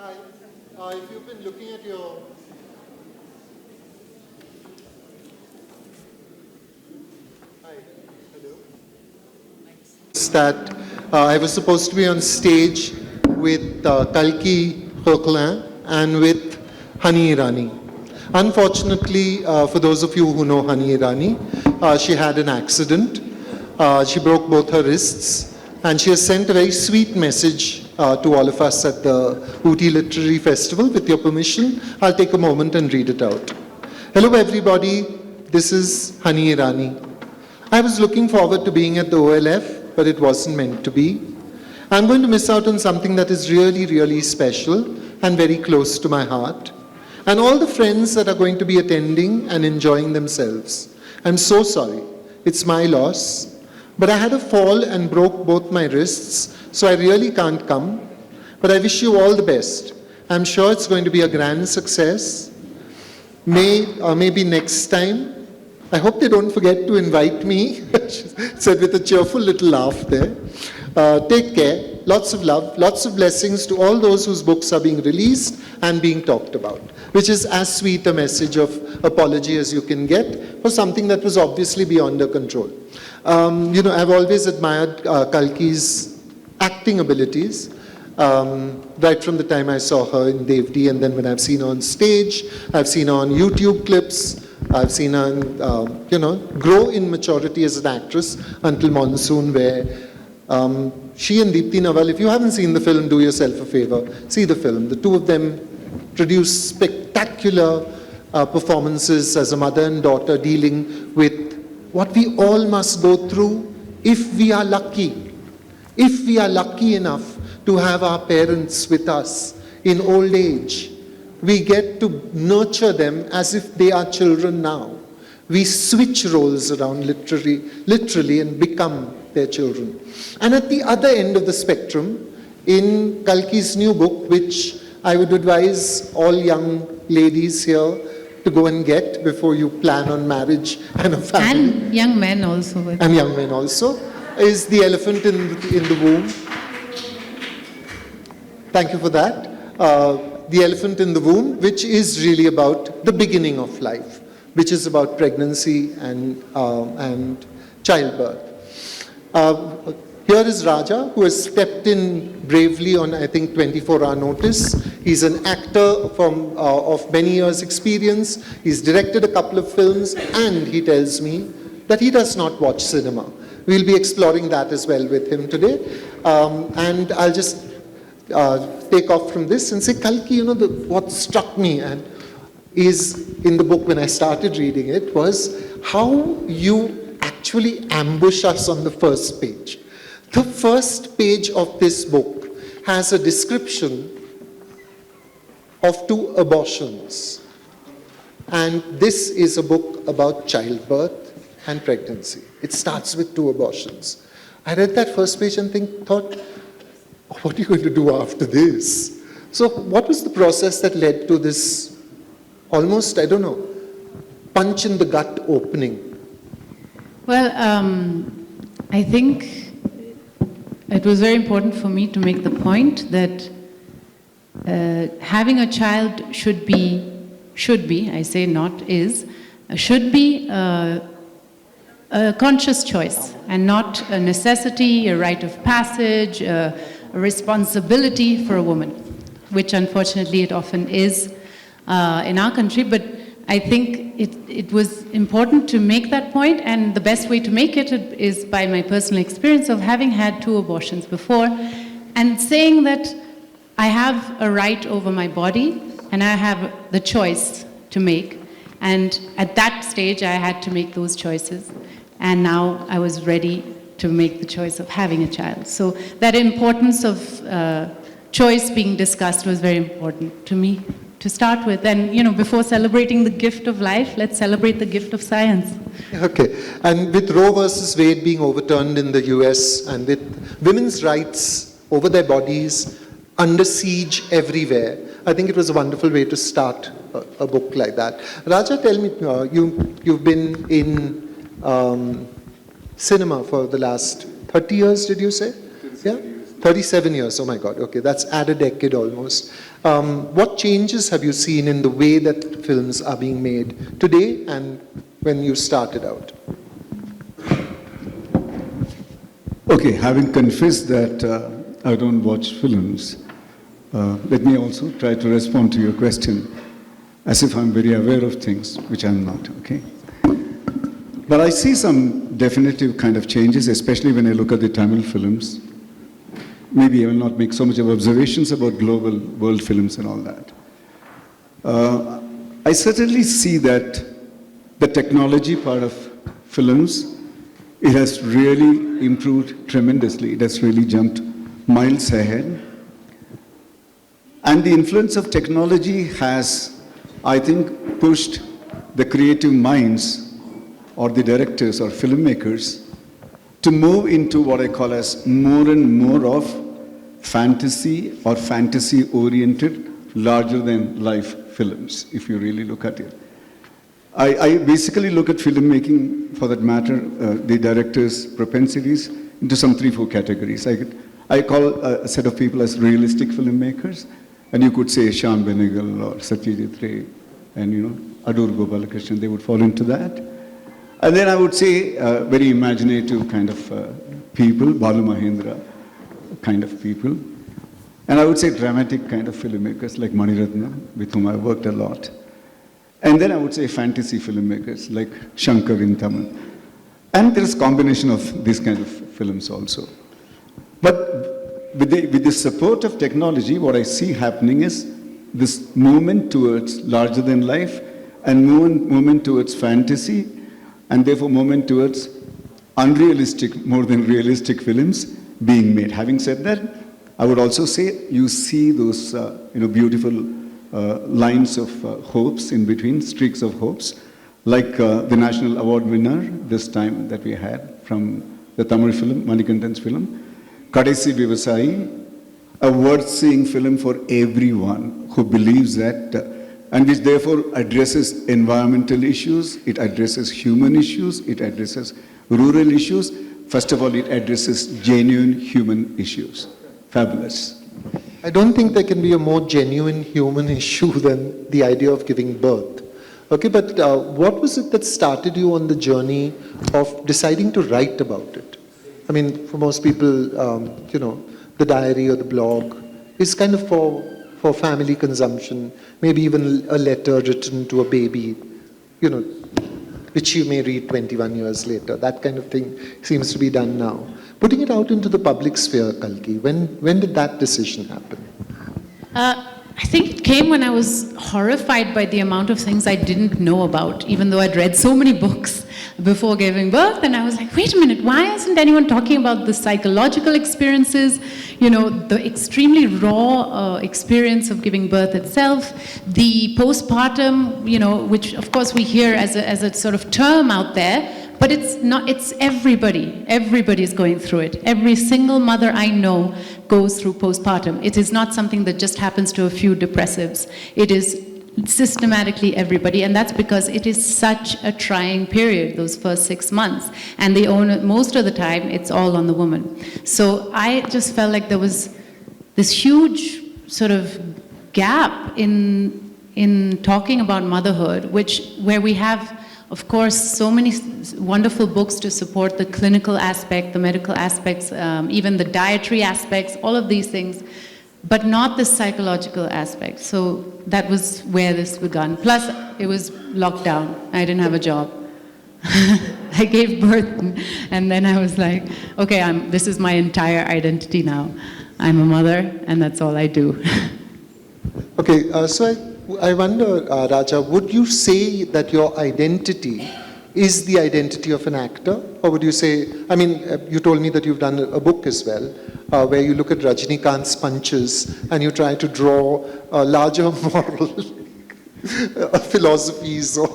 Hi. If you've been looking at your... Hi. Hello. That I was supposed to be on stage with Kalki Koechlin and with Hani Irani. Unfortunately, for those of you who know Hani Irani, she had an accident. She broke both her wrists, and she has sent a very sweet message to all of us at the Ooty Literature Festival. With your permission, I'll take a moment and read it out. Hello everybody, this is Hani Irani. I was looking forward to being at the OLF, but it wasn't meant to be. I'm going to miss out on something that is really, really special and very close to my heart. And all the friends that are going to be attending and enjoying themselves. I'm so sorry. It's my loss. But I had a fall and broke both my wrists, so I really can't come. But I wish you all the best. I'm sure it's going to be a grand success. Maybe next time. I hope they don't forget to invite me, she said with a cheerful little laugh there. Take care, lots of love, lots of blessings to all those whose books are being released and being talked about, which is as sweet a message of apology as you can get for something that was obviously beyond her control. I've always admired Kalki's acting abilities. Right from the time I saw her in Devdi, and then when I've seen her on stage, I've seen her on YouTube clips, I've seen her, grow in maturity as an actress until Monsoon, where she and Deepthi Nawal, if you haven't seen the film, do yourself a favor, see the film. The two of them produce spectacular performances as a mother and daughter dealing with what we all must go through if we are lucky. If we are lucky enough to have our parents with us in old age, we get to nurture them as if they are children now. We switch roles around literally and become their children. And at the other end of the spectrum, in Kalki's new book, which I would advise all young ladies here to go and get before you plan on marriage and a family. And young men also. And young men also, is The Elephant in the Womb. Thank you for that. The Elephant in the Womb, which is really about the beginning of life, which is about pregnancy and childbirth. Here is Raja, who has stepped in bravely on, I think, 24-hour notice. He's an actor of many years' experience. He's directed a couple of films, and he tells me that he does not watch cinema. We'll be exploring that as well with him today. And I'll just take off from this and say, Kalki, what struck me and is in the book when I started reading it was how you actually ambush us on the first page. The first page of this book has a description of 2 abortions. And this is a book about childbirth and pregnancy. It starts with 2 abortions. I read that first page and thought, what are you going to do after this? So what was the process that led to this almost, punch in the gut opening? Well, I think it was very important for me to make the point that having a child should be, I say not is, should be a conscious choice and not a necessity, a rite of passage, a responsibility for a woman, which unfortunately it often is in our country. But I think it was important to make that point, and the best way to make it is by my personal experience of having had 2 abortions before, and saying that I have a right over my body, and I have the choice to make. And at that stage, I had to make those choices. And now I was ready to make the choice of having a child. So that importance of choice being discussed was very important to me to start with. And before celebrating the gift of life, let's celebrate the gift of science. Okay, and with Roe versus Wade being overturned in the US and with women's rights over their bodies under siege everywhere, I think it was a wonderful way to start a book like that. Raja, tell me, you've been in cinema for the last 30 years, did you say? Yeah? 37 years, oh my God, okay, that's add a decade almost. What changes have you seen in the way that films are being made today and when you started out? Okay, having confessed that I don't watch films, let me also try to respond to your question as if I'm very aware of things, which I'm not, okay? But I see some definitive kind of changes, especially when I look at the Tamil films. Maybe I will not make so much of observations about global world films and all that. I certainly see that the technology part of films, it has really improved tremendously. It has really jumped miles ahead. And the influence of technology has, I think, pushed the creative minds or the directors or filmmakers to move into what I call as more and more of fantasy or fantasy-oriented, larger-than-life films, if you really look at it. I basically look at filmmaking, for that matter, the director's propensities, into some 3-4 categories. I call a set of people as realistic filmmakers, and you could say Shyam Benegal or Satyajit Ray and Adur Gopalakrishnan, they would fall into that. And then I would say very imaginative kind of people, Balu Mahendra kind of people. And I would say dramatic kind of filmmakers like Mani Ratnam, with whom I worked a lot. And then I would say fantasy filmmakers like Shankar in Tamil. And there is a combination of these kind of films also. But with the support of technology, what I see happening is this movement towards larger than life and movement towards fantasy, and therefore movement towards unrealistic, more than realistic films being made. Having said that, I would also say you see those beautiful lines of hopes in between, streaks of hopes, like the national award winner this time that we had from the Tamil film, Manikandan's film, Kadaisi Vivasai, a worth-seeing film for everyone who believes that, and which therefore addresses environmental issues, it addresses human issues, it addresses rural issues. First of all, it addresses genuine human issues. Fabulous. I don't think there can be a more genuine human issue than the idea of giving birth. Okay, but what was it that started you on the journey of deciding to write about it? I mean, for most people, the diary or the blog is kind of for family consumption, maybe even a letter written to a baby, which you may read 21 years later. That kind of thing seems to be done now. Putting it out into the public sphere, Kalki, when did that decision happen? I think it came when I was horrified by the amount of things I didn't know about, even though I'd read so many books before giving birth, and I was like, wait a minute, why isn't anyone talking about the psychological experiences, the extremely raw experience of giving birth itself, the postpartum, which of course we hear as a sort of term out there, but it's not, it's everybody. Everybody's going through it. Every single mother I know goes through postpartum. It is not something that just happens to a few depressives. It is systematically everybody, and that's because it is such a trying period, those first 6 months. And most of the time, it's all on the woman. So I just felt like there was this huge sort of gap in talking about motherhood, where we have, of course, so many wonderful books to support the clinical aspect, the medical aspects, even the dietary aspects, all of these things, but not the psychological aspect. So that was where this began. Plus, it was lockdown. I didn't have a job. I gave birth, and then I was like, okay, this is my entire identity now. I'm a mother, and that's all I do. Okay, so I wonder, Raja, would you say that your identity is the identity of an actor? Or would you say, you told me that you've done a book as well, where you look at Rajinikanth's punches and you try to draw larger moral philosophies or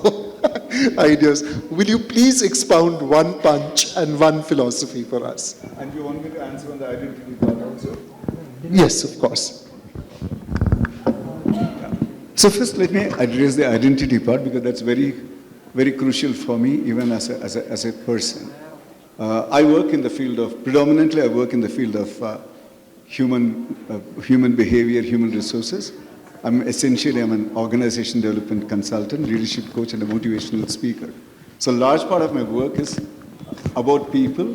ideas. Will you please expound one punch and one philosophy for us? And you want me to answer on the identity part also? Yes, of course. So first, let me address the identity part, because that's very, very crucial for me, even as a person. Predominantly I work in the field of human behavior, human resources. I'm an organization development consultant, leadership coach, and a motivational speaker. So a large part of my work is about people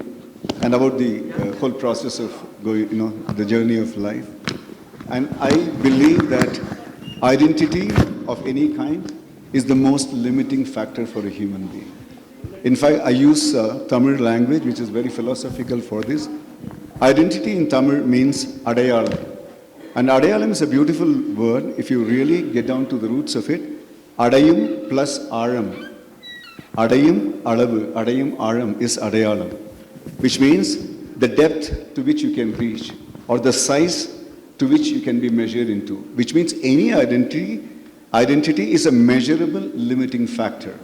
and about the whole process of going, the journey of life. And I believe that identity of any kind is the most limiting factor for a human being. In fact, I use Tamil language, which is very philosophical for this. Identity in Tamil means adayalam. And adayalam is a beautiful word if you really get down to the roots of it. Adayum plus aram. Adayum alavu, adayum aram is adayalam, which means the depth to which you can reach or the size to which you can be measured into, which means any identity is a measurable limiting factor.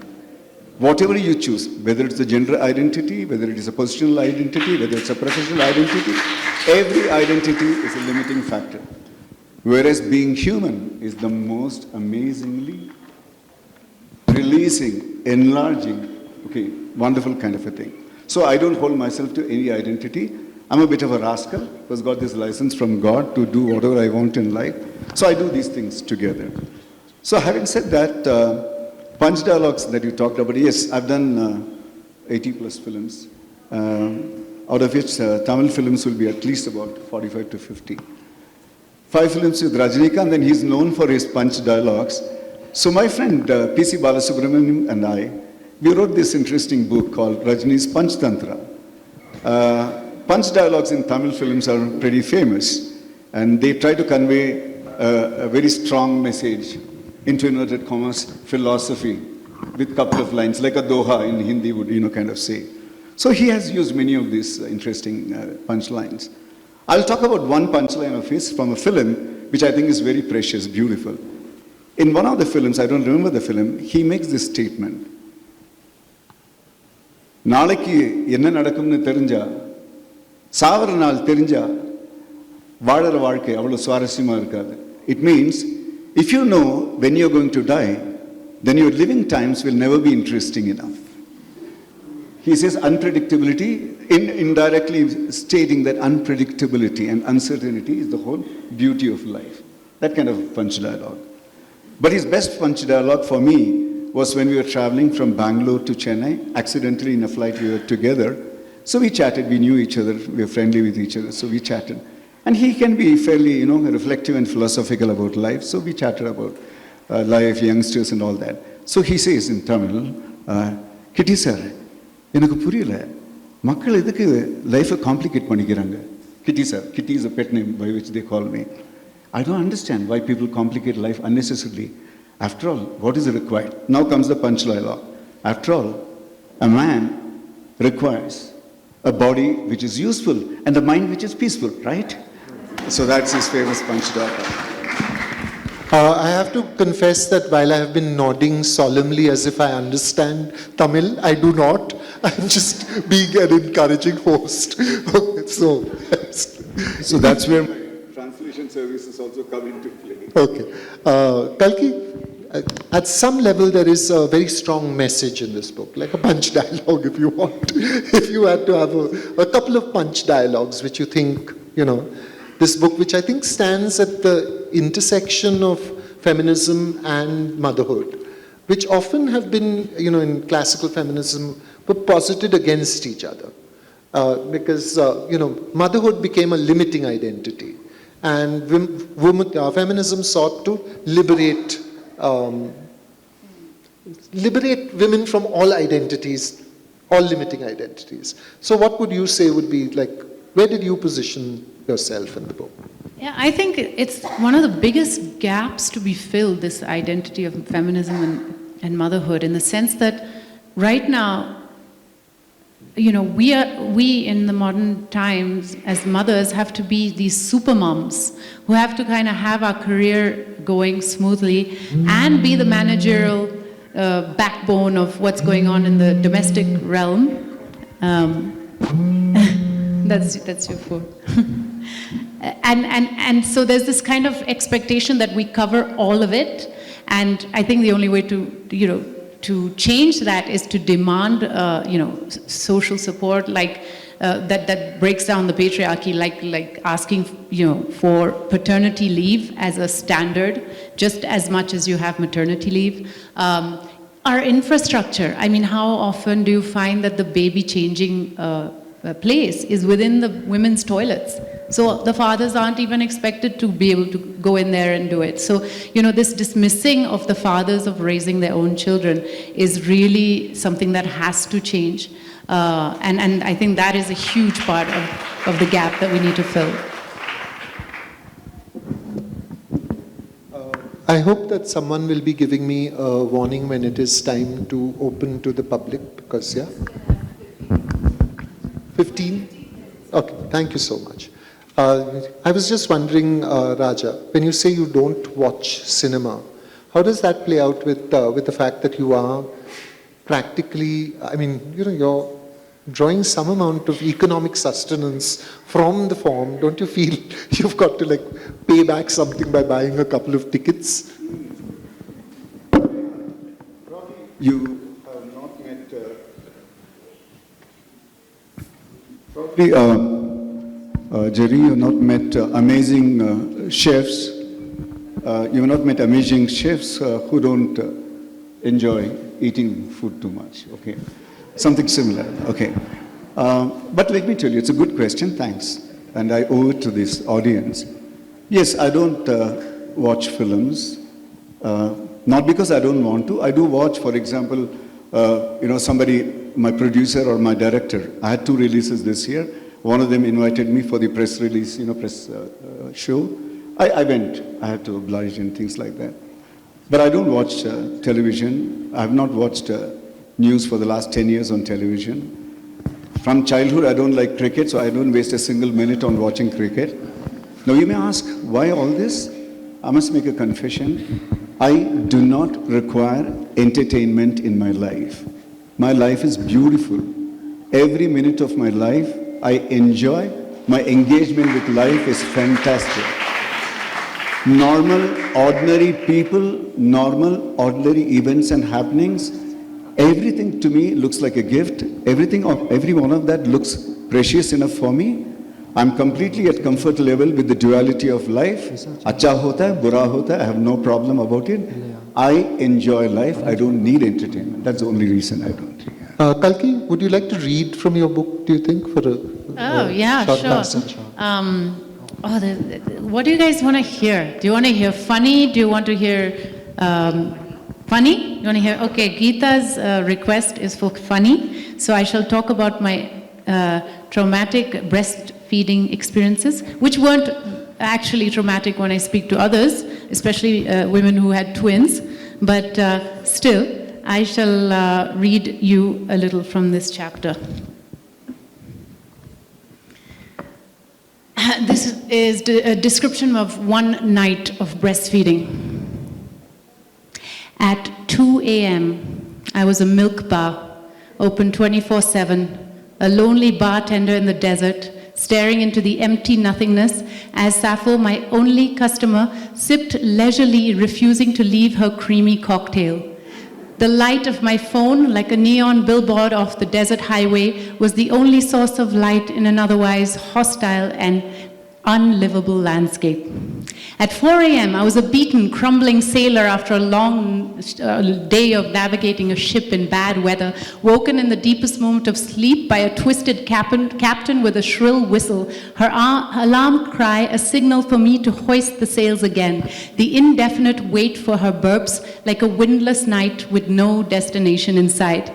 Whatever you choose, whether it's a gender identity, whether it is a positional identity, whether it's a professional identity, every identity is a limiting factor. Whereas being human is the most amazingly releasing, enlarging, wonderful kind of a thing. So I don't hold myself to any identity. I'm a bit of a rascal who's got this license from God to do whatever I want in life. So I do these things together. So having said that, punch dialogues that you talked about, yes, I've done 80 plus films, out of which Tamil films will be at least about 45 to 50. 5 films with Rajinikanth, and he's known for his punch dialogues. So my friend P.C. Balasubramaniam and I, we wrote this interesting book called Rajini's Punch Tantra. Punch dialogues in Tamil films are pretty famous, and they try to convey a very strong message, into inverted commas, philosophy, with a couple of lines, like a doha in Hindi would, kind of say. So he has used many of these interesting punchlines. I'll talk about one punchline of his from a film, which I think is very precious, beautiful. In one of the films, I don't remember the film, he makes this statement. நாளைக்கு என்ன நடக்கும்னு தெரிஞ்சா சாவர நாள் தெரிஞ்சா வாழற வாழ்க்கை அவ்வளவு சுவாரஸ்யமா இருக்காது. It means if you know when you're going to die, then your living times will never be interesting enough. He says unpredictability, indirectly stating that unpredictability and uncertainty is the whole beauty of life. That kind of punch dialogue. But his best punch dialogue for me was when we were traveling from Bangalore to Chennai. Accidentally in a flight we were together. So we chatted, we knew each other, we were friendly with each other, so we chatted. And he can be fairly, reflective and philosophical about life. So we chatted about life, youngsters and all that. So he says in Tamil, Kitty sir, எனக்கு புரியல மக்கள் எதுக்கு லைஃபை complicate பண்ணிக்கிறாங்க. Kitty sir, Kitty is a pet name by which they call me. I don't understand why people complicate life unnecessarily. After all, what is required? Now comes the punch dialogue. After all, a man requires a body which is useful and a mind which is peaceful, right? So that's his famous punch dialogue. I have to confess that while I have been nodding solemnly as if I understand Tamil, I do not. I'm just being an encouraging host. So that's where my translation services also come into play. Okay. Kalki, at some level there is a very strong message in this book, like a punch dialogue if you want. If you had to have a couple of punch dialogues which you think, this book, which I think stands at the intersection of feminism and motherhood, which often have been, in classical feminism, were posited against each other. Because, motherhood became a limiting identity. And feminism sought to liberate women from all identities, all limiting identities. So what would you say would be like, where did you position yourself in the book? Yeah, I think it's one of the biggest gaps to be filled, this identity of feminism and motherhood, in the sense that right now, we in the modern times as mothers have to be these super moms who have to kind of have our career going smoothly and be the managerial backbone of what's going on in the domestic realm. That's your phone. And so there's this kind of expectation that we cover all of it, and I think the only way to change that is to demand social support, like that breaks down the patriarchy, like asking, for paternity leave as a standard, just as much as you have maternity leave. Our infrastructure, I mean, how often do you find that the baby changing place is within the women's toilets? So the fathers aren't even expected to be able to go in there and do it. So, this dismissing of the fathers of raising their own children is really something that has to change. And I think that is a huge part of the gap that we need to fill. I hope that someone will be giving me a warning when it is time to open to the public, because, 15? Okay, thank you so much. I was just wondering, Raja, when you say you don't watch cinema, how does that play out with the fact that you are practically, you're drawing some amount of economic sustenance from the form? Don't you feel you've got to pay back something by buying a couple of tickets? You have not met, probably, Jerry, you have not met amazing chefs. You have not met amazing chefs who don't enjoy eating food too much, okay? Something similar, okay. But let me tell you, it's a good question, thanks. And I owe it to this audience. Yes, I don't watch films, not because I don't want to. I do watch, for example, somebody, my producer or my director. I had 2 releases this year. One of them invited me for the press release, press show. I went. I had to oblige and things like that. But I don't watch television. I have not watched news for the last 10 years on television. From childhood, I don't like cricket, so I don't waste a single minute on watching cricket. Now, you may ask, why all this? I must make a confession. I do not require entertainment in my life. My life is beautiful. Every minute of my life, I enjoy. My engagement with life is fantastic. Normal, ordinary people, normal, ordinary events and happenings, everything to me looks like a gift. Every one of that looks precious enough for me. I'm completely at comfort level with the duality of life. Acha hota hai, bura hota hai, I have no problem about it. I enjoy life. I don't need entertainment. That's the only reason I don't. Kalki, would you like to read from your book, do you think, for a short sure. passage? What do you guys want to hear? Do you want to hear funny? Do you want to hear funny? You want to hear? Okay, Geeta's request is for funny. So I shall talk about my traumatic breastfeeding experiences, which weren't actually traumatic when I speak to others, especially women who had twins. But still, I shall read you a little from this chapter. This is a description of one night of breastfeeding. At 2 a.m., I was a milk bar, open 24/7, a lonely bartender in the desert, staring into the empty nothingness as Sappho, my only customer, sipped leisurely, refusing to leave her creamy cocktail. The light of my phone, like a neon billboard off the desert highway, was the only source of light in an otherwise hostile and unlivable landscape. At 4 a.m., I was a beaten, crumbling sailor after a long day of navigating a ship in bad weather, woken in the deepest moment of sleep by a twisted captain with a shrill whistle, her alarm cry a signal for me to hoist the sails again, the indefinite wait for her burps like a windless night with no destination in sight.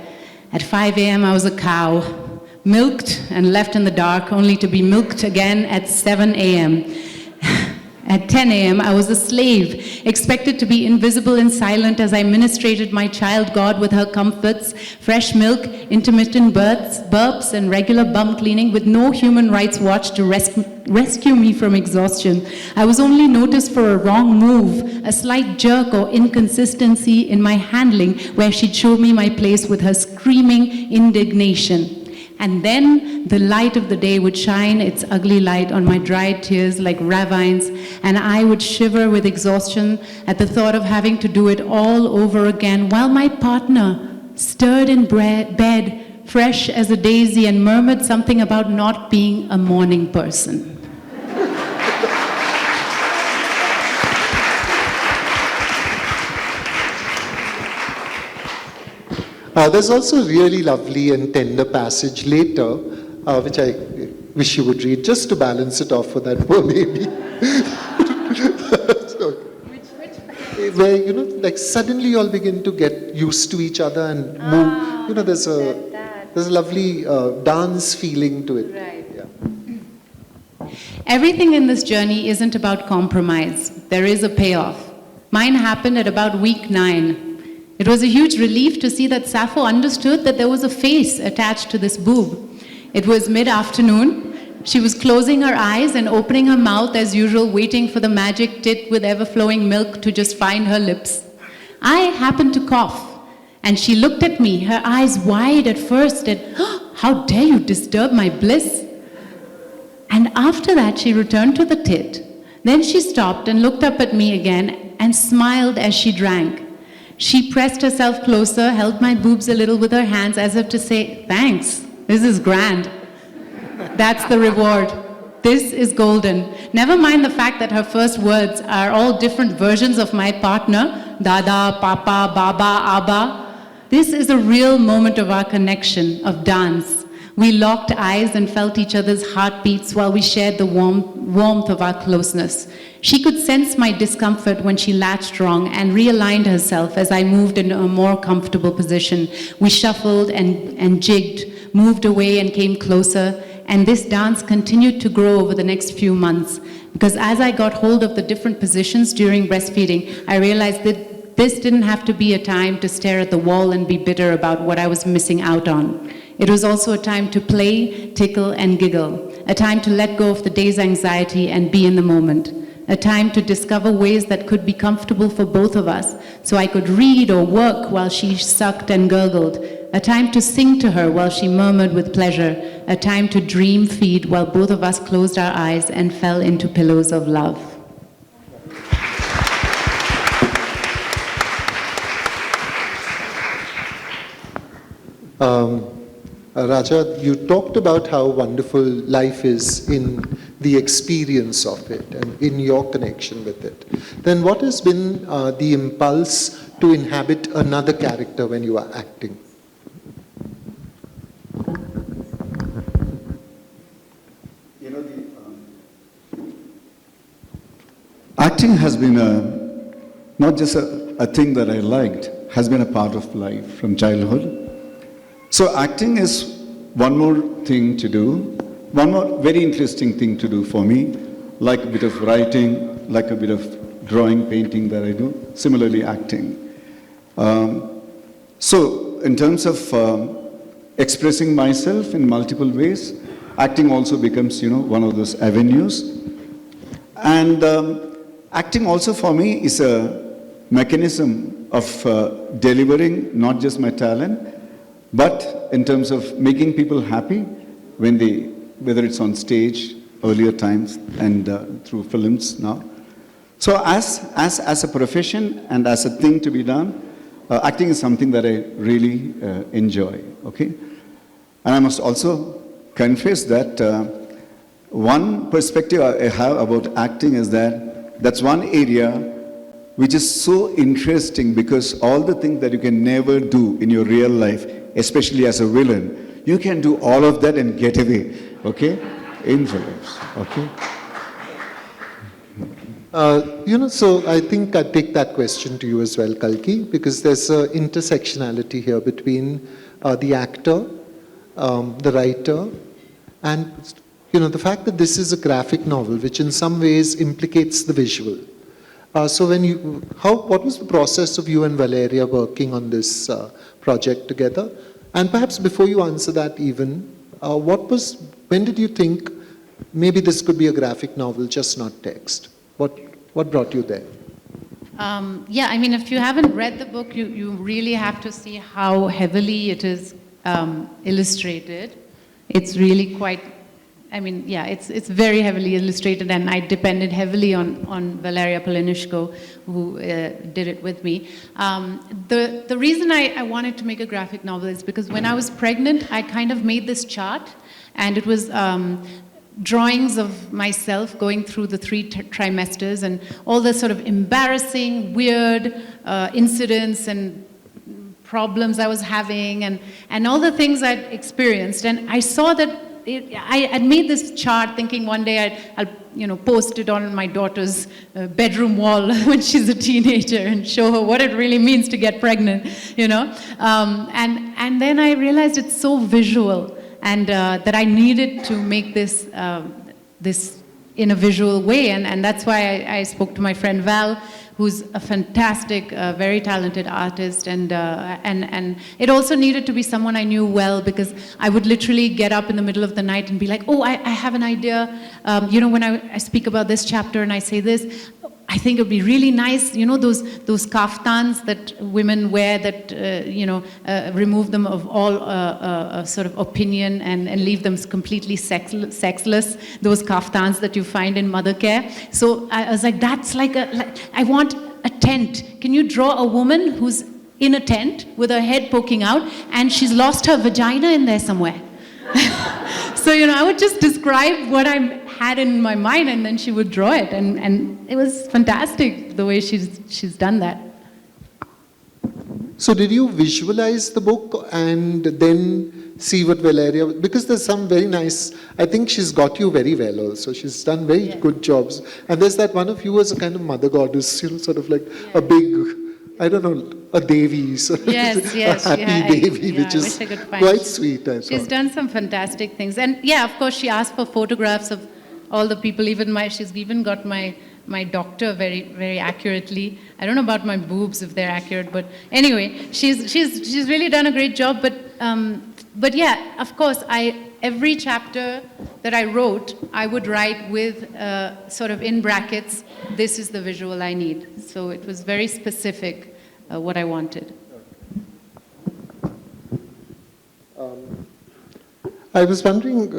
At 5 a.m., I was a cow, milked and left in the dark, only to be milked again at 7 a.m. At 10 a.m., I was a slave, expected to be invisible and silent as I ministrated my child God with her comforts, fresh milk, intermittent burps, and regular bum cleaning with no human rights watch to rescue me from exhaustion. I was only noticed for a wrong move, a slight jerk or inconsistency in my handling where she'd show me my place with her screaming indignation. And then the light of the day would shine its ugly light on my dried tears like ravines, and I would shiver with exhaustion at the thought of having to do it all over again while my partner stirred in bed, fresh as a daisy, and murmured something about not being a morning person. There's also a really lovely and tender passage later, which I wish you would read, just to balance it off for that poor baby. So, where, you know, like suddenly you all begin to get used to each other and move. You know, there's a lovely dance feeling to it. Right. Yeah. Everything in this journey isn't about compromise. There is a payoff. Mine happened at about week 9. It was a huge relief to see that Sappho understood that there was a face attached to this boob. It was mid-afternoon. She was closing her eyes and opening her mouth as usual, waiting for the magic tit with ever-flowing milk to just find her lips. I happened to cough, and she looked at me, her eyes wide at first, and, "Oh, how dare you disturb my bliss?" And after that, she returned to the tit. Then she stopped and looked up at me again and smiled as she drank. She pressed herself closer, held my boobs a little with her hands as if to say, "Thanks, this is grand." That's the reward. This is golden. Never mind the fact that her first words are all different versions of my partner, Dada, Papa, Baba, Abba. This is a real moment of our connection, of dance. We locked eyes and felt each other's heartbeats while we shared the warmth of our closeness. She could sense my discomfort when she latched wrong and realigned herself as I moved into a more comfortable position. We shuffled and jigged, moved away and came closer, and this dance continued to grow over the next few months. Because as I got hold of the different positions during breastfeeding, I realized that this didn't have to be a time to stare at the wall and be bitter about what I was missing out on. It was also a time to play, tickle, and giggle, a time to let go of the day's anxiety and be in the moment, a time to discover ways that could be comfortable for both of us, so I could read or work while she sucked and gurgled, a time to sing to her while she murmured with pleasure, a time to dream feed while both of us closed our eyes and fell into pillows of love. Raja, you talked about how wonderful life is in the experience of it and in your connection with it. Then what has been the impulse to inhabit another character when you are acting? You know, acting has been not just a thing that I liked, has been a part of life from childhood. So acting is one more thing to do, one more very interesting thing to do for me, like a bit of writing, like a bit of drawing, painting that I do, similarly acting. So in terms of expressing myself in multiple ways, acting also becomes, one of those avenues. And acting also for me is a mechanism of delivering not just my talent, but in terms of making people happy when whether it's on stage, earlier times, and through films now. So as a profession and as a thing to be done, acting is something that I really enjoy, okay? And I must also confess that one perspective I have about acting is that that's one area which is so interesting, because all the things that you can never do in your real life, especially as a villain, you can do all of that and get away, okay? In films, okay? So I think I'd take that question to you as well, Kalki, because there's an intersectionality here between the actor, the writer, and the fact that this is a graphic novel, which in some ways implicates the visual. So what was the process of you and Valeria working on this project together? And perhaps before you answer that even, when did you think maybe this could be a graphic novel, just not text? What brought you there? If you haven't read the book, you really have to see how heavily it is illustrated. It's really quite I mean, yeah, it's very heavily illustrated, and I depended heavily on Valeria Polonishko, who did it with me. The reason I wanted to make a graphic novel is because when I was pregnant, I kind of made this chart, and it was drawings of myself going through the 3 trimesters and all the sort of embarrassing, weird incidents and problems I was having, and all the things I'd experienced. And I saw that I had made this chart thinking one day I'll post it on my daughter's bedroom wall when she's a teenager and show her what it really means to get pregnant, and then I realized it's so visual, and that I needed to make this in a visual way, and that's why I spoke to my friend Val, who's a fantastic, very talented artist, and it also needed to be someone I knew well, because I would literally get up in the middle of the night and be like, oh, I have an idea, when I speak about this chapter and I say this, I think it would be really nice, those kaftans that women wear that, remove them of all sort of opinion and leave them completely sexless, those kaftans that you find in mother care. So I was like, that's I want a tent. Can you draw a woman who's in a tent with her head poking out and she's lost her vagina in there somewhere? So, I would just describe what I had in my mind, and then she would draw it, and it was fantastic the way she's done that. So did you visualize the book and then see what Valeria, because there's some very nice, I think she's got you very well also. She's done very good jobs. And there's that one of you as a kind of mother goddess, sort of like a big, I don't know, a Devi, sort of yes, a happy Devi, which is quite sweet, I She's thought. done some fantastic things. And yeah, of course, she asked for photographs of all the people, she's even got my doctor very, very accurately. I don't know about my boobs if they're accurate, but anyway, she's really done a great job. But yeah, of course, every chapter that I wrote, I would write with sort of in brackets, this is the visual I need. So it was very specific what I wanted. I was wondering,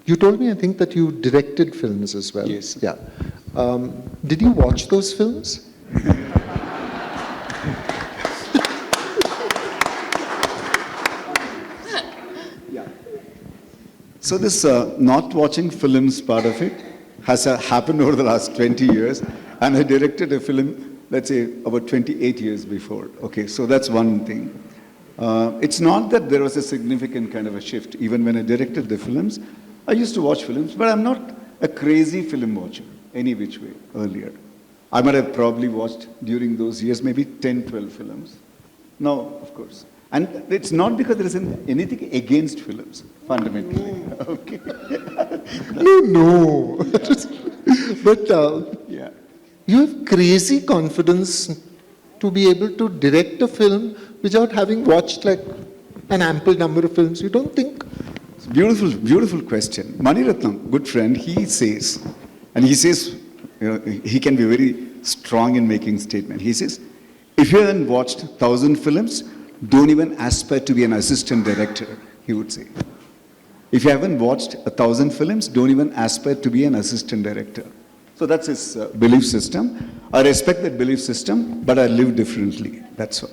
you told me, I think, that you directed films as well. Yes. Yeah. Did you watch those films? So this not watching films part of it has happened over the last 20 years, and I directed a film, let's say, about 28 years before. Okay, so that's one thing. It's not that there was a significant kind of a shift. Even when I directed the films, I used to watch films, but I'm not a crazy film watcher, any which way, earlier. I might have probably watched, during those years, maybe 10, 12 films. Now, of course. And it's not because there isn't anything against films, fundamentally. Okay. No. But Yeah. you have crazy confidence to be able to direct a film without having watched like an ample number of films. You don't think? It's a beautiful, beautiful question. Mani Ratnam, good friend, he says, he can be very strong in making statement. He says, if you haven't watched 1,000 films, don't even aspire to be an assistant director, he would say. If you haven't watched 1,000 films, don't even aspire to be an assistant director. So that's his belief system. I respect that belief system, but I live differently. That's all.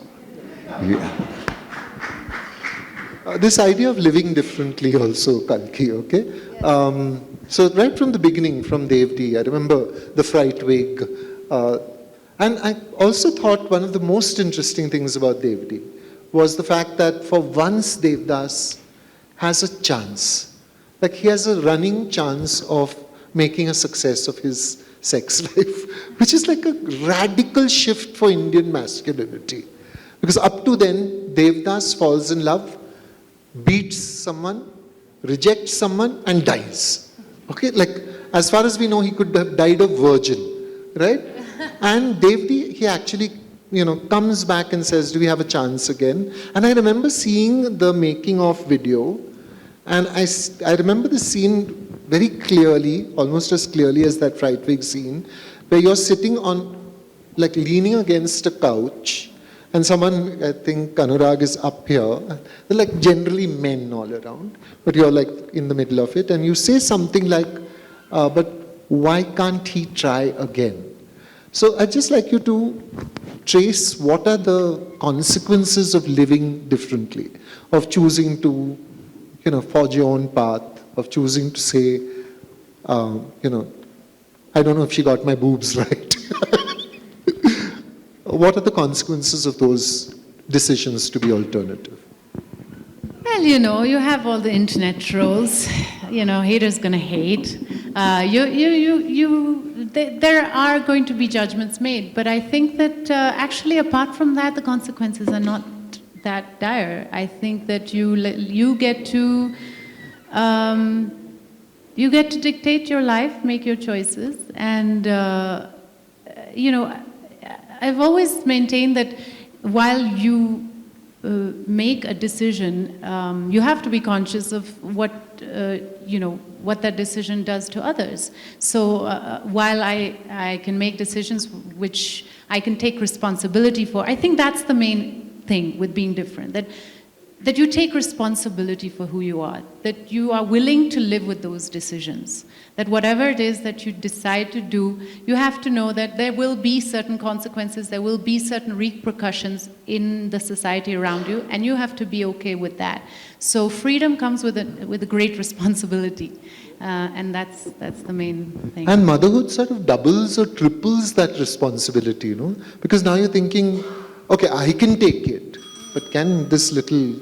Yeah. This idea of living differently also, Kalki, okay? So right from the beginning, from Devdi, I remember the fright wig. And I also thought one of the most interesting things about Devdi was the fact that for once Devdas has a chance. Like he has a running chance of making a success of his sex life, which is like a radical shift for Indian masculinity. Because up to then, Devdas falls in love, beats someone, rejects someone, and dies. Okay, like as far as we know, he could have died a virgin, right? And Devdi, he actually, comes back and says, do we have a chance again? And I remember seeing the making of video, and I remember the scene very clearly, almost as clearly as that fright wig scene, where you're sitting on, like leaning against a couch, and someone, I think Anurag is up here, they're like generally men all around, but you're like in the middle of it, and you say something like, but why can't he try again? So I'd just like you to trace what are the consequences of living differently, of choosing to, forge your own path, of choosing to say, I don't know if she got my boobs right. What are the consequences of those decisions to be alternative? Well, you have all the internet trolls. Haters gonna hate. There are going to be judgments made, but I think that actually, apart from that, the consequences are not that dire. I think that you get to dictate your life, make your choices, and I've always maintained that while you make a decision, you have to be conscious of what that decision does to others. So while I can make decisions which I can take responsibility for, I think that's the main thing with being different, that you take responsibility for who you are, that you are willing to live with those decisions, that whatever it is that you decide to do, you have to know that there will be certain consequences, there will be certain repercussions in the society around you, and you have to be okay with that. So freedom comes with a great responsibility, and that's the main thing. And motherhood sort of doubles or triples that responsibility, because now you're thinking, okay, I can take it, but can this little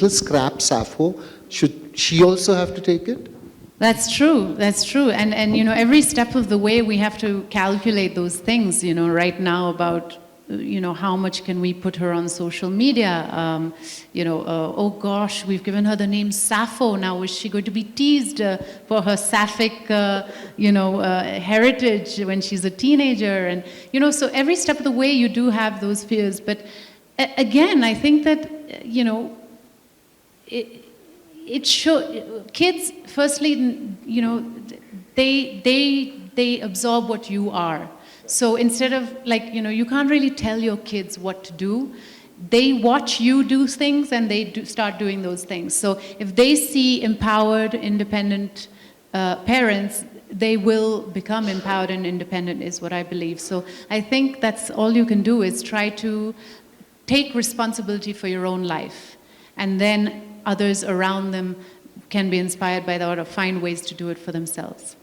scrap Sappho, should she also have to take it? That's true. And every step of the way we have to calculate those things, right now about, how much can we put her on social media? Oh gosh, we've given her the name Sappho. Now is she going to be teased for her sapphic, heritage when she's a teenager? And, so every step of the way you do have those fears. But again, I think that, it should, kids, firstly, they absorb what you are. So instead of you can't really tell your kids what to do. They watch you do things and they start doing those things. So if they see empowered, independent parents, they will become empowered and independent, is what I believe. So I think that's all you can do, is try to take responsibility for your own life. And then others around them can be inspired by that or find ways to do it for themselves.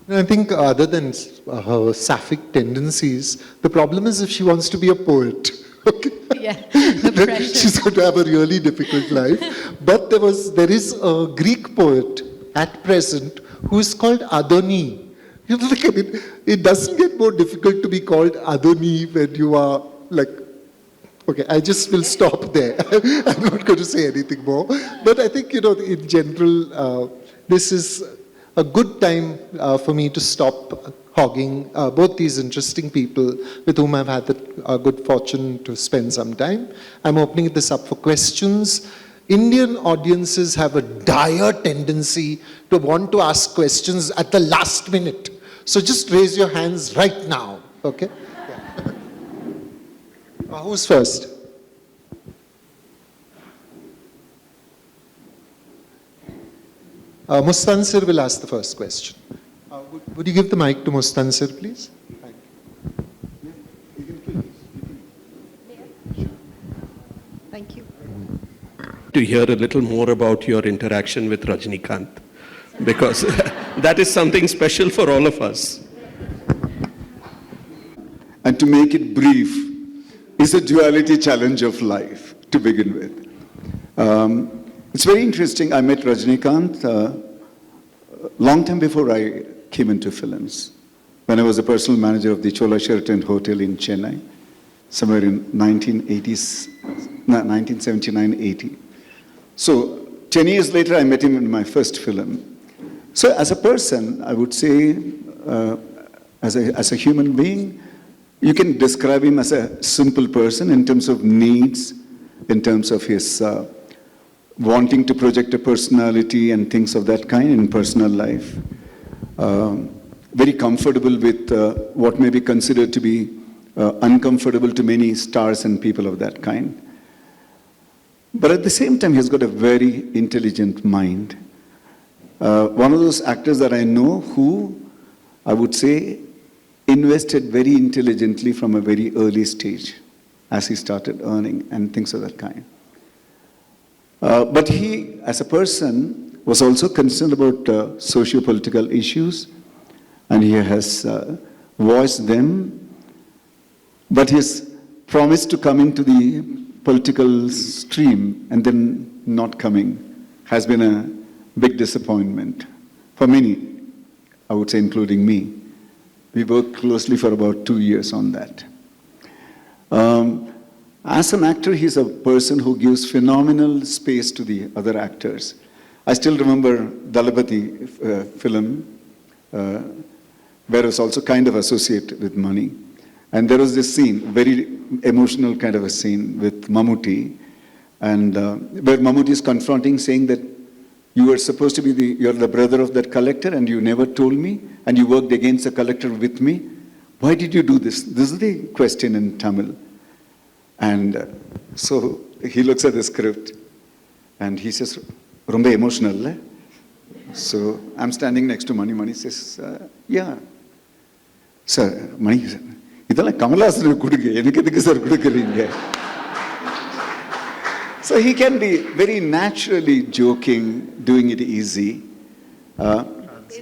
I think other than her sapphic tendencies, the problem is if she wants to be a poet. Okay? Yeah, the pressure. She's going to have a really difficult life. But there is a Greek poet at present who is called Adoni. It doesn't get more difficult to be called Adoni when you are okay, I just will stop there. I'm not going to say anything more. But I think, in general, this is a good time for me to stop hogging both these interesting people with whom I've had the good fortune to spend some time. I'm opening this up for questions. Indian audiences have a dire tendency to want to ask questions at the last minute. So just raise your hands right now, okay? Who's first? Mustansir will ask the first question. Would you give the mic to Mustansir, please? Thank you. To hear a little more about your interaction with Rajnikant, because that is something special for all of us. And to make it brief, is a duality challenge of life, to begin with. It's very interesting. I met Rajnikant long time before I came into films, when I was a personal manager of the Chola Sheraton Hotel in Chennai, somewhere in 1979-80. So 10 years later, I met him in my first film. So as a person, I would say, as a human being, you can describe him as a simple person in terms of needs, in terms of his wanting to project a personality and things of that kind in personal life. Very comfortable with what may be considered to be uncomfortable to many stars and people of that kind. But at the same time, he's got a very intelligent mind. One of those actors that I know who, I would say, invested very intelligently from a very early stage as he started earning and things of that kind. But he, as a person, was also concerned about socio-political issues, and he has voiced them. But his promise to come into the political stream and then not coming has been a big disappointment for many, I would say, including me. We worked closely for about 2 years on that. As an actor, he's a person who gives phenomenal space to the other actors. I still remember Dalapati film, where I was also kind of associated with Mani. And there was this scene, very emotional kind of a scene with Mammootty, and where Mammootty is confronting, saying that you were supposed to be you're the brother of that collector and you never told me, and you worked against the collector with me. Why did you do this? This is the question in Tamil. And so he looks at the script and he says, "Romba emotional, eh?" So I'm standing next to Mani. Mani says, "Yeah. Sir, Mani, idella Kamalhasan kudukku, enakku edukku sir kudukkreenga?" So he can be very naturally joking, doing it easy.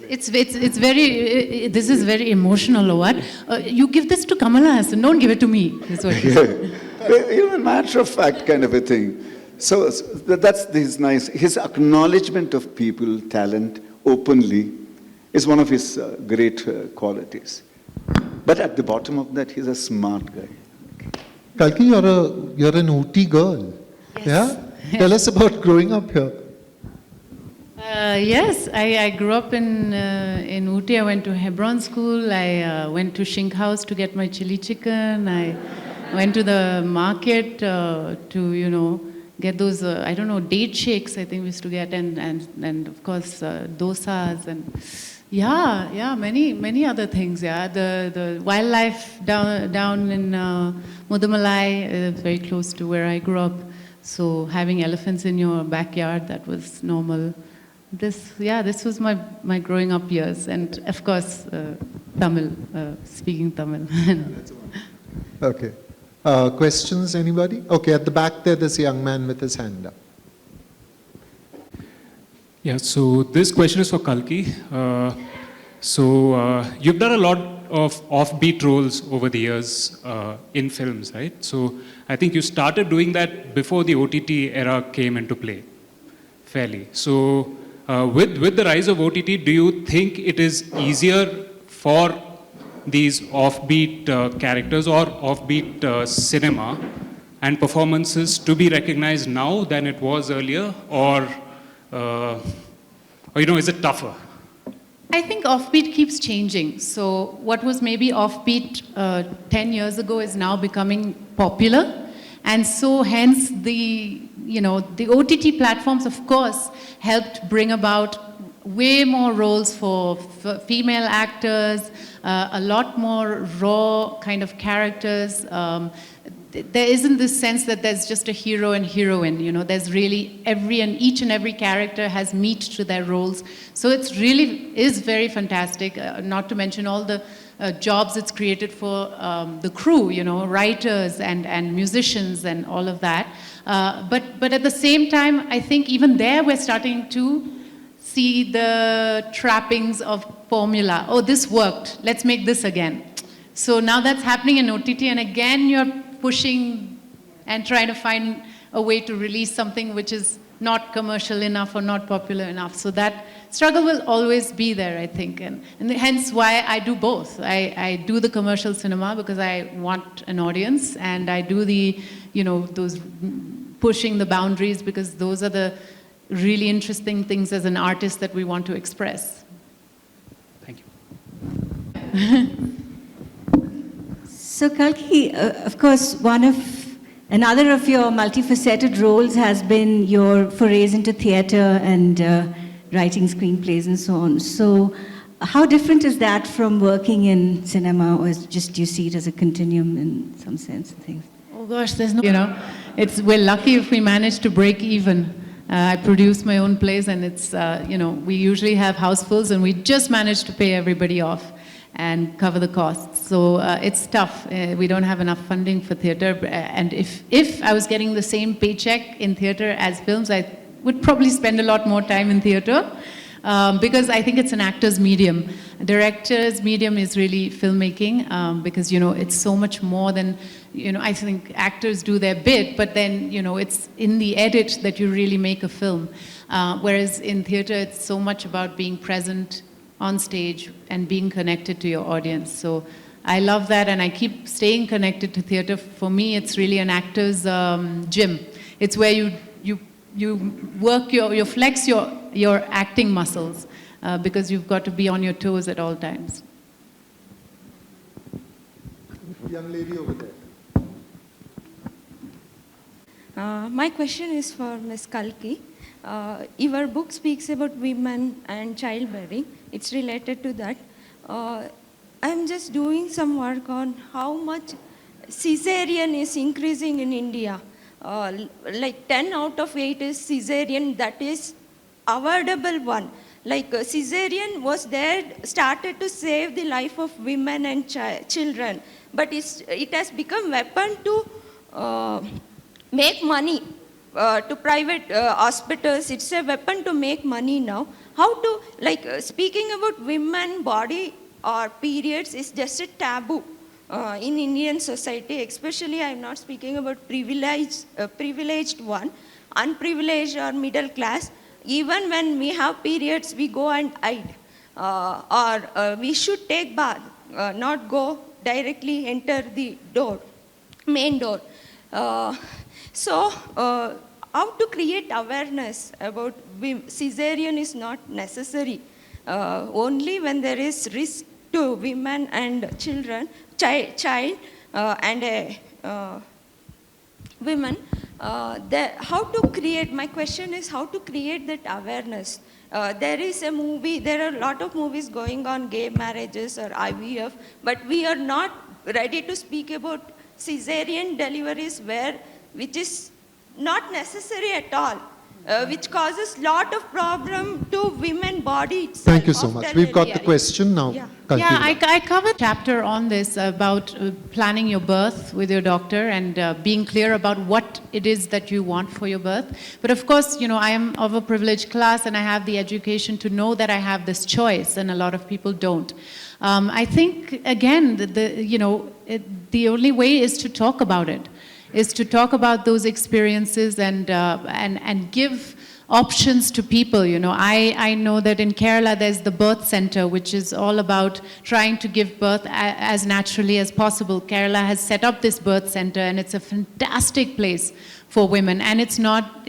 It's very, this is very emotional, or what? You give this to Kamala Hassan, don't give it to me, is what he said. You know, a matter of fact kind of a thing. So that's his nice, his acknowledgement of people, talent, openly, is one of his great qualities. But at the bottom of that, he's a smart guy. Kalki, you're an Ooty girl. Yes. Yeah? Tell us about growing up here. Yes, I grew up in Ooty. I went to Hebron School. I went to Shink House to get my chili chicken. I went to the market to, get those, date shakes I think we used to get, and of course dosas and many other things. Yeah, the wildlife down in Mudamalai, very close to where I grew up. So having elephants in your backyard, that was normal. This was my growing up years, and of course Tamil, speaking Tamil. Okay. Questions, anybody? Okay, at the back there's a young man with his hand up. Yeah, so this question is for Kalki. You've done a lot of offbeat roles over the years in films, right? So I think you started doing that before the OTT era came into play, fairly. So with the rise of OTT, do you think it is easier for these offbeat characters or offbeat cinema and performances to be recognized now than it was earlier, or is it tougher? I think offbeat keeps changing. So what was maybe offbeat 10 years ago is now becoming popular. And so hence the OTT platforms, of course, helped bring about way more roles for female actors, a lot more raw kind of characters. There isn't this sense that there's just a hero and heroine, there's really each and every character has meat to their roles. So it's really is very fantastic, not to mention all the jobs it's created for the crew, writers and musicians and all of that. But at the same time, I think even there we're starting to see the trappings of formula. Oh, this worked, let's make this again. So now that's happening in OTT, and again you're pushing and trying to find a way to release something which is not commercial enough or not popular enough. So that struggle will always be there, I think, and hence why I do both. I do the commercial cinema because I want an audience, and I do the, those pushing the boundaries because those are the really interesting things as an artist that we want to express. Thank you. So Kalki, of course, another of your multifaceted roles has been your forays into theatre and writing screenplays and so on. So how different is that from working in cinema, or is just do you see it as a continuum in some sense and things? Oh gosh, there's no, we're lucky if we manage to break even. I produce my own plays, and it's, we usually have housefuls, and we just manage to pay everybody off and cover the costs. So it's tough. We don't have enough funding for theater, and if I was getting the same paycheck in theater as films, I would probably spend a lot more time in theater. Because I think it's an actor's medium. Director's medium is really filmmaking, because, it's so much more than, I think actors do their bit, but then, it's in the edit that you really make a film. Whereas in theater, it's so much about being present on stage and being connected to your audience. So I love that, and I keep staying connected to theater. For me, it's really an actor's gym. It's where you work you flex your acting muscles, because you've got to be on your toes at all times. Young lady over there. My question is for Ms. Kalki. Your book speaks about women and childbearing. It's related to that. I'm just doing some work on how much cesarean is increasing in India. Like 10 out of 8 is cesarean, that is avoidable one. Like cesarean was there, started to save the life of women and children, but it has become weapon to make money to private hospitals. It's a weapon to make money now. How to, speaking about women body or periods is just a taboo. In Indian society, especially I'm not speaking about privileged one, unprivileged or middle class. Even when we have periods, we go and hide. Or we should take bath, not go directly enter the door, main door. So how to create awareness about cesarean is not necessary. Only when there is risk to women and children, child and women, how to create, my question is how to create that awareness. There is a movie, there are a lot of movies going on gay marriages or IVF, but we are not ready to speak about cesarean deliveries which is not necessary at all. Which causes lot of problem to women body itself. Thank you so much. We've got the question now. Yeah. Kalki. Yeah, I covered a chapter on this about planning your birth with your doctor and being clear about what it is that you want for your birth. But of course, I am of a privileged class and I have the education to know that I have this choice, and a lot of people don't. I think, again, the only way is to talk about it. Is to talk about those experiences and give options to people. I know that in Kerala there's the birth center, which is all about trying to give birth as naturally as possible. Kerala has set up this birth center, and it's a fantastic place for women. And it's not,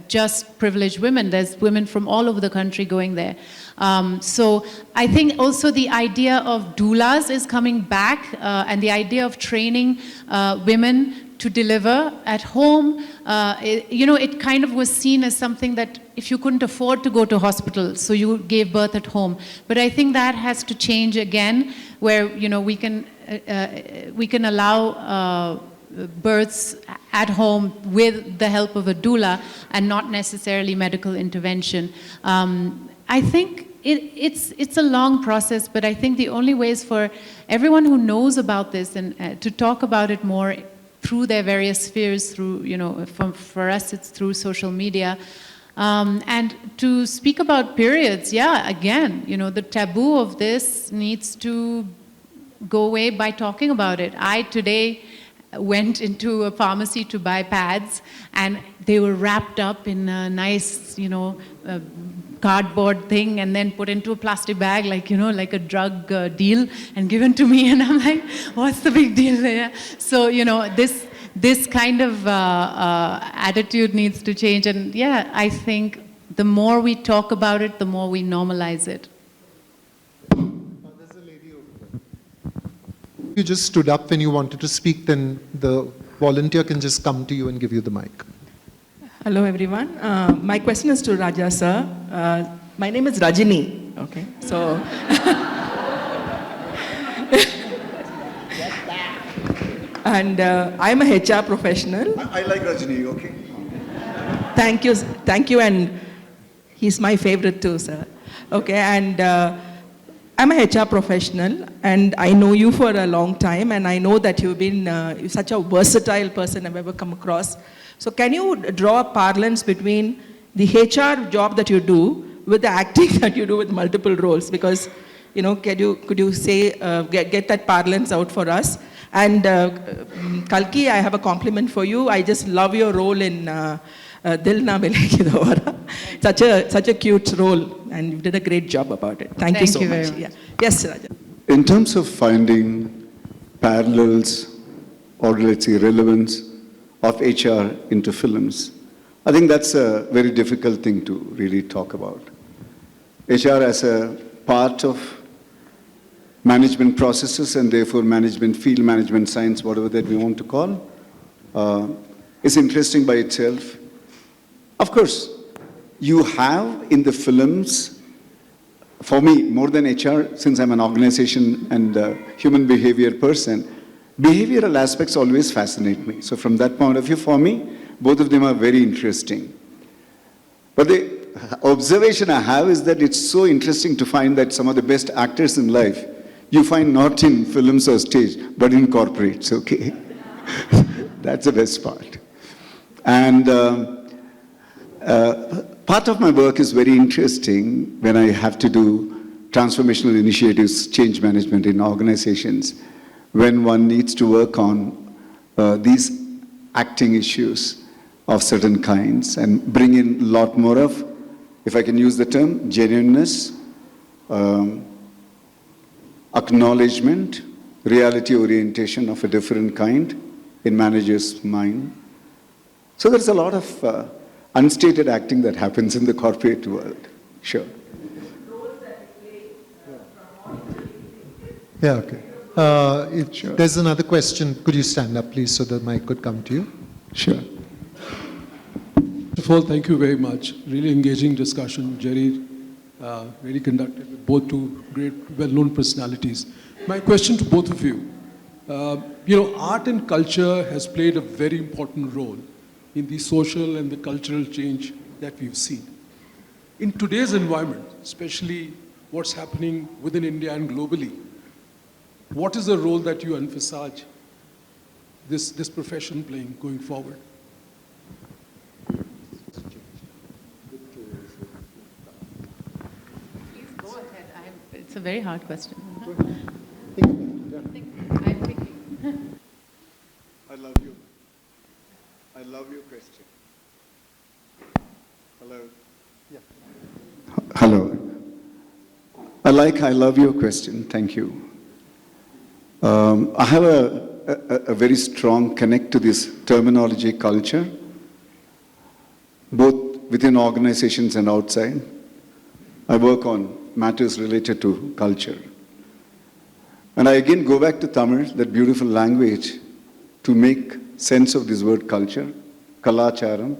just privileged women. There's women from all over the country going there. So I think also the idea of doulas is coming back, and the idea of training women to deliver at home. It kind of was seen as something that if you couldn't afford to go to hospital, so you gave birth at home. But I think that has to change again, where we can allow births at home with the help of a doula and not necessarily medical intervention. I think it's a long process, but I think the only way is for everyone who knows about this and to talk about it more through their various spheres, through, for us it's through social media, and to speak about periods. Yeah, again, the taboo of this needs to go away by talking about it. I today went into a pharmacy to buy pads, and they were wrapped up in a nice, cardboard thing and then put into a plastic bag, like a drug deal, and given to me. And I'm like, what's the big deal there? So, this kind of attitude needs to change. And yeah, I think the more we talk about it, the more we normalize it. There's a lady over there. You just stood up when you wanted to speak, then the volunteer can just come to you and give you the mic. Hello everyone. My question is to Raja sir. My name is Rajini. okay? So, and I'm a HR professional. I like Rajni, okay? Thank you, and he's my favorite too, sir. Okay, and I'm a HR professional, and I know you for a long time, and I know that you've been you're such a versatile person I've ever come across. So can you draw a parlance between the HR job that you do with the acting that you do with multiple roles? Because, you know, could you say, get that parlance out for us? And Kalki, I have a compliment for you. I just love your role in Dil Na Milegi Dobara. Such a cute role, and you did a great job about it. Thank you so very much. much. Yeah. Yes, Raja. In terms of finding parallels or let's say relevance of HR into films, I think that's a very difficult thing to really talk about. HR as a part of management processes and therefore management, field management science, whatever that we want to call, is interesting by itself. Of course, you have in the films, for me, more than HR, since I'm an organization and human behavior person, behavioral aspects always fascinate me. So from that point of view, for me, both of them are very interesting. But the observation I have is that it's so interesting to find that some of the best actors in life, you find not in films or stage, but in corporates, okay? That's the best part. And part of my work is very interesting when I have to do transformational initiatives, change management in organizations, when one needs to work on these acting issues of certain kinds and bring in a lot more of, if I can use the term, genuineness, acknowledgement, reality orientation of a different kind in manager's mind. So there's a lot of unstated acting that happens in the corporate world. Sure. Yeah, okay. Sure. There's another question. Could you stand up, please, so the mic could come to you? Sure. First of all, thank you very much. Really engaging discussion. Jerry really conducted with both two great, well-known personalities. My question to both of you, art and culture has played a very important role in the social and the cultural change that we've seen. In today's environment, especially what's happening within India and globally, what is the role that you emphasize this profession playing going forward? It's a very hard question. I love your question. Hello. Yeah. Hello. I love your question. Thank you. I have a very strong connect to this terminology culture, both within organizations and outside. I work on matters related to culture. And I again go back to Tamil, that beautiful language, to make sense of this word culture. Kalacharam,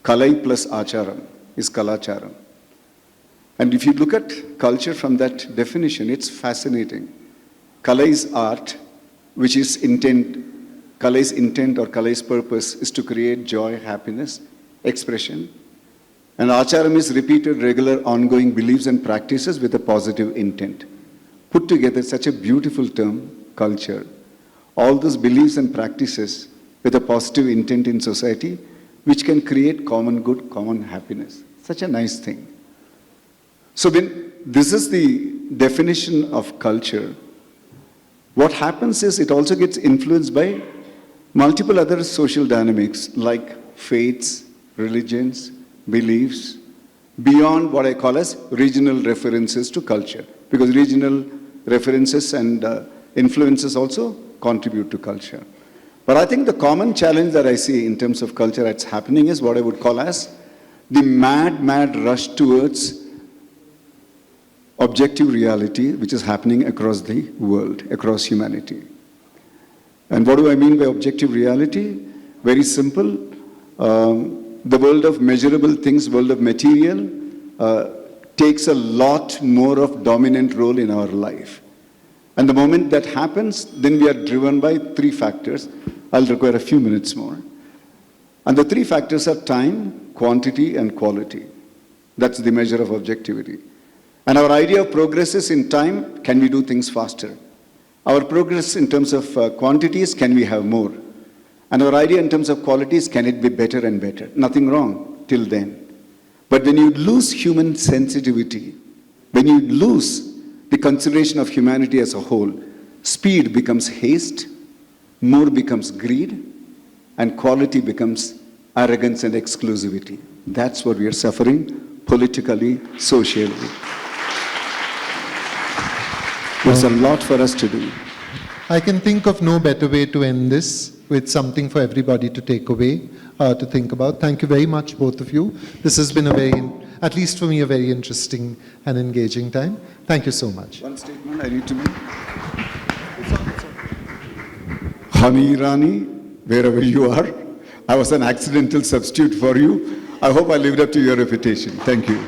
kalai plus acharam is kalacharam. And if you look at culture from that definition, it's fascinating. Kala is art, which is intent. Kalai's intent or Kalai's purpose is to create joy, happiness, expression. And acharam is repeated, regular, ongoing beliefs and practices with a positive intent. Put together, such a beautiful term, culture. All those beliefs and practices with a positive intent in society, which can create common good, common happiness. Such a nice thing. So when this is the definition of culture, what happens is it also gets influenced by multiple other social dynamics like faiths, religions, beliefs, beyond what I call as regional references to culture. Because regional references and influences also contribute to culture. But I think the common challenge that I see in terms of culture that's happening is what I would call as the mad rush towards objective reality, which is happening across the world, across humanity. And what do I mean by objective reality? Very simple. The world of measurable things, world of material, takes a lot more of dominant role in our life. And the moment that happens, then we are driven by three factors. I'll require a few minutes more. And the three factors are time, quantity, and quality. That's the measure of objectivity. And our idea of progress is in time, can we do things faster? Our progress in terms of quantities, can we have more? And our idea in terms of qualities, can it be better and better? Nothing wrong till then. But when you lose human sensitivity, when you lose the consideration of humanity as a whole, speed becomes haste, more becomes greed, and quality becomes arrogance and exclusivity. That's what we are suffering politically, socially. There's a lot for us to do. I can think of no better way to end this with something for everybody to take away, to think about. Thank you very much, both of you. This has been a very, at least for me, a very interesting and engaging time. Thank you so much. One statement I need to make. Honey Rani, wherever you are, I was an accidental substitute for you. I hope I lived up to your reputation. Thank you.